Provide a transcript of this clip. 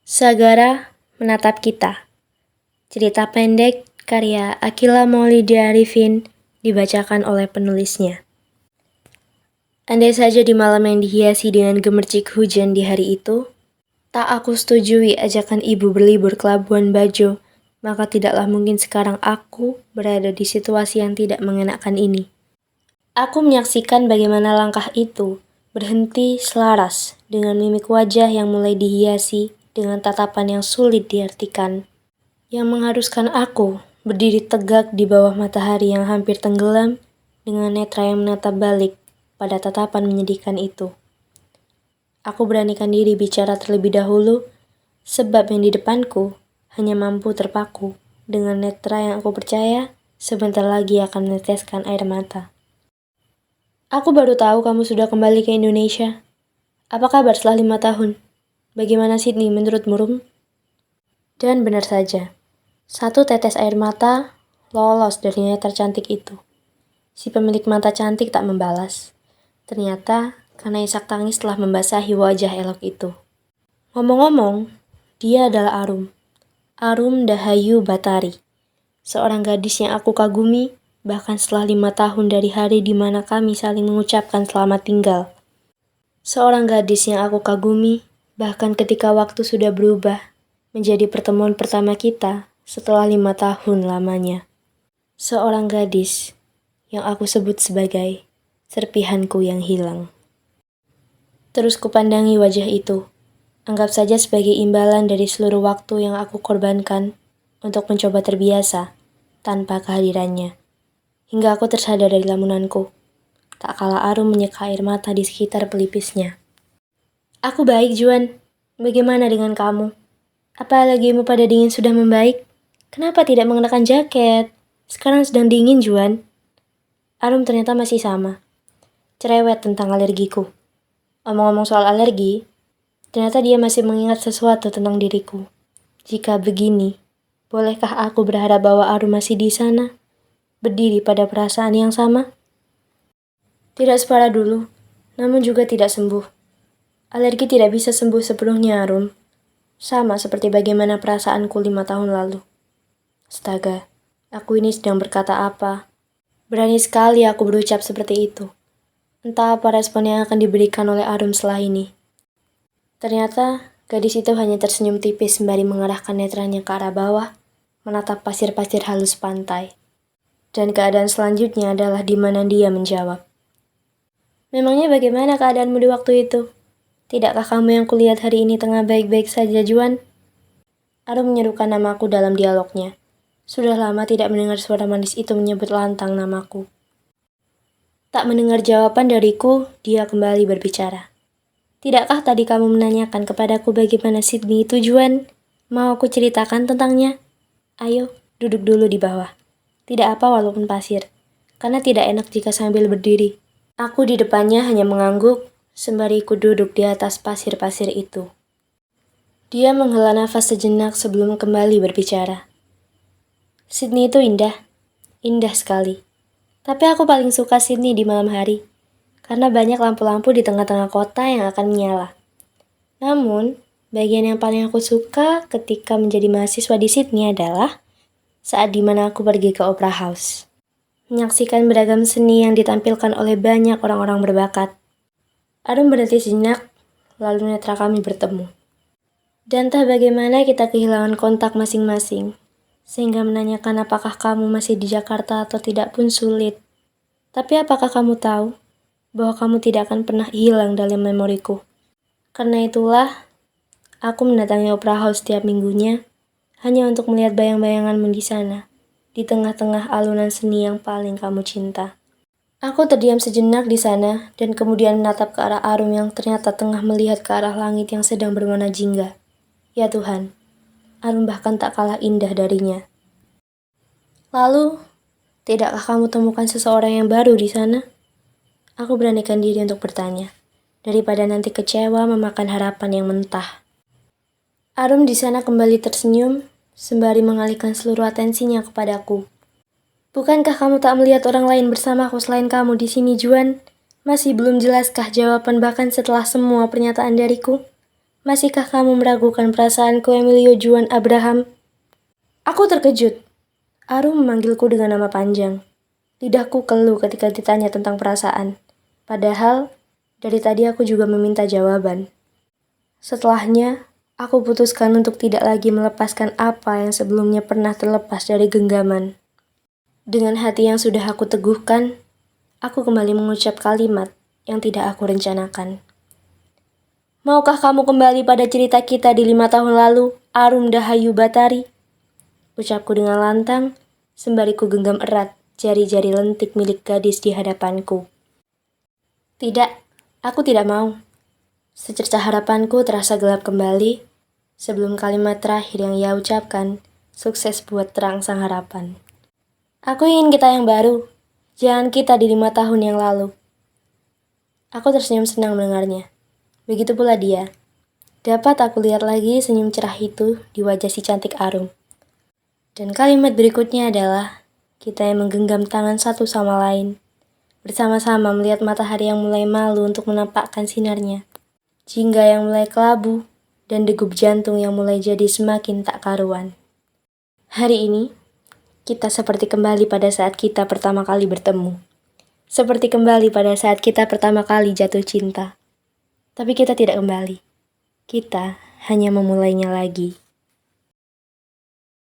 Sagara Menatap Kita. Cerita pendek karya Akila Maulida Arifin dibacakan oleh penulisnya. Andai saja di malam yang dihiasi dengan gemercik hujan di hari itu, tak aku setujui ajakan ibu berlibur ke Labuan Bajo, maka tidaklah mungkin sekarang aku berada di situasi yang tidak mengenakan ini. Aku menyaksikan bagaimana langkah itu berhenti selaras dengan mimik wajah yang mulai dihiasi dengan tatapan yang sulit diartikan, yang mengharuskan aku berdiri tegak di bawah matahari yang hampir tenggelam dengan netra yang menatap balik pada tatapan menyedihkan itu. Aku beranikan diri bicara terlebih dahulu, sebab yang di depanku hanya mampu terpaku dengan netra yang aku percaya sebentar lagi akan meneteskan air mata. Aku baru tahu kamu sudah kembali ke Indonesia. Apa kabar setelah 5 tahun? Bagaimana Sydney menurutmu, Rum? Dan benar saja, satu tetes air mata lolos dari netra cantik itu. Si pemilik mata cantik tak membalas. Ternyata karena isak tangis telah membasahi wajah elok itu. Ngomong-ngomong, dia adalah Arum. Arum Dahayu Batari. Seorang gadis yang aku kagumi, bahkan setelah 5 tahun dari hari di mana kami saling mengucapkan selamat tinggal. Seorang gadis yang aku kagumi, bahkan ketika waktu sudah berubah menjadi pertemuan pertama kita setelah 5 tahun lamanya. Seorang gadis yang aku sebut sebagai serpihanku yang hilang. Terus kupandangi wajah itu, anggap saja sebagai imbalan dari seluruh waktu yang aku korbankan untuk mencoba terbiasa tanpa kehadirannya. Hingga aku tersadar dari lamunanku, tak kalah Arum menyeka air mata di sekitar pelipisnya. Aku baik, Juan. Bagaimana dengan kamu? Apa alergimu pada dingin sudah membaik? Kenapa tidak mengenakan jaket? Sekarang sedang dingin, Juan. Arum ternyata masih sama. Cerewet tentang alergiku. Omong-omong soal alergi, ternyata dia masih mengingat sesuatu tentang diriku. Jika begini, bolehkah aku berharap bahwa Arum masih di sana? Berdiri pada perasaan yang sama? Tidak separah dulu, namun juga tidak sembuh. Alergi tidak bisa sembuh sepenuhnya, Arum. Sama seperti bagaimana perasaanku 5 tahun lalu. Astaga, aku ini sedang berkata apa? Berani sekali aku berucap seperti itu. Entah apa respon yang akan diberikan oleh Arum setelah ini. Ternyata, gadis itu hanya tersenyum tipis sembari mengarahkan netranya ke arah bawah, menatap pasir-pasir halus pantai. Dan keadaan selanjutnya adalah di mana dia menjawab. Memangnya bagaimana keadaanmu di waktu itu? Tidakkah kamu yang kulihat hari ini tengah baik-baik saja, Juan? Arum menyerukan namaku dalam dialognya. Sudah lama tidak mendengar suara manis itu menyebut lantang namaku. Tak mendengar jawaban dariku, dia kembali berbicara. Tidakkah tadi kamu menanyakan kepadaku bagaimana Sydney itu, Juan? Mau aku ceritakan tentangnya? Ayo, duduk dulu di bawah. Tidak apa walaupun pasir, karena tidak enak jika sambil berdiri. Aku di depannya hanya mengangguk, sembari ku duduk di atas pasir-pasir itu. Dia menghela nafas sejenak sebelum kembali berbicara. Sydney itu indah, indah sekali. Tapi aku paling suka Sydney di malam hari, karena banyak lampu-lampu di tengah-tengah kota yang akan menyala. Namun, bagian yang paling aku suka ketika menjadi mahasiswa di Sydney adalah saat dimana aku pergi ke Opera House. Menyaksikan beragam seni yang ditampilkan oleh banyak orang-orang berbakat. Arum berhenti sejenak, lalu netra kami bertemu. Dan entah bagaimana kita kehilangan kontak masing-masing, sehingga menanyakan apakah kamu masih di Jakarta atau tidak pun sulit. Tapi apakah kamu tahu bahwa kamu tidak akan pernah hilang dalam memoriku? Karena itulah, aku mendatangi Opera House setiap minggunya, hanya untuk melihat bayang-bayanganmu di sana, di tengah-tengah alunan seni yang paling kamu cinta. Aku terdiam sejenak di sana dan kemudian menatap ke arah Arum yang ternyata tengah melihat ke arah langit yang sedang berwarna jingga. Ya Tuhan, Arum bahkan tak kalah indah darinya. Lalu, tidakkah kamu temukan seseorang yang baru di sana? Aku beranikan diri untuk bertanya, daripada nanti kecewa memakan harapan yang mentah. Arum di sana kembali tersenyum, sembari mengalihkan seluruh atensinya kepadaku. Bukankah kamu tak melihat orang lain bersamaku selain kamu di sini, Juan? Masih belum jelaskah jawaban bahkan setelah semua pernyataan dariku? Masihkah kamu meragukan perasaanku, Emilio Juan Abraham? Aku terkejut. Arum memanggilku dengan nama panjang. Lidahku keluh ketika ditanya tentang perasaan. Padahal, dari tadi aku juga meminta jawaban. Setelahnya, aku putuskan untuk tidak lagi melepaskan apa yang sebelumnya pernah terlepas dari genggaman. Dengan hati yang sudah aku teguhkan, aku kembali mengucap kalimat yang tidak aku rencanakan. Maukah kamu kembali pada cerita kita di 5 tahun lalu, Arum Dahayu Batari? Ucapku dengan lantang, sembari ku genggam erat jari-jari lentik milik gadis di hadapanku. Tidak, aku tidak mau. Secercah harapanku terasa gelap kembali, sebelum kalimat terakhir yang ia ucapkan, sukses buat terangsang harapan. Aku ingin kita yang baru, jangan kita di 5 tahun yang lalu. Aku tersenyum senang mendengarnya. Begitu pula dia. Dapat aku lihat lagi senyum cerah itu di wajah si cantik Arum. Dan kalimat berikutnya adalah, kita yang menggenggam tangan satu sama lain, bersama-sama melihat matahari yang mulai malu untuk menampakkan sinarnya, jingga yang mulai kelabu, dan degup jantung yang mulai jadi semakin tak karuan. Hari ini, kita seperti kembali pada saat kita pertama kali bertemu. Seperti kembali pada saat kita pertama kali jatuh cinta. Tapi kita tidak kembali. Kita hanya memulainya lagi.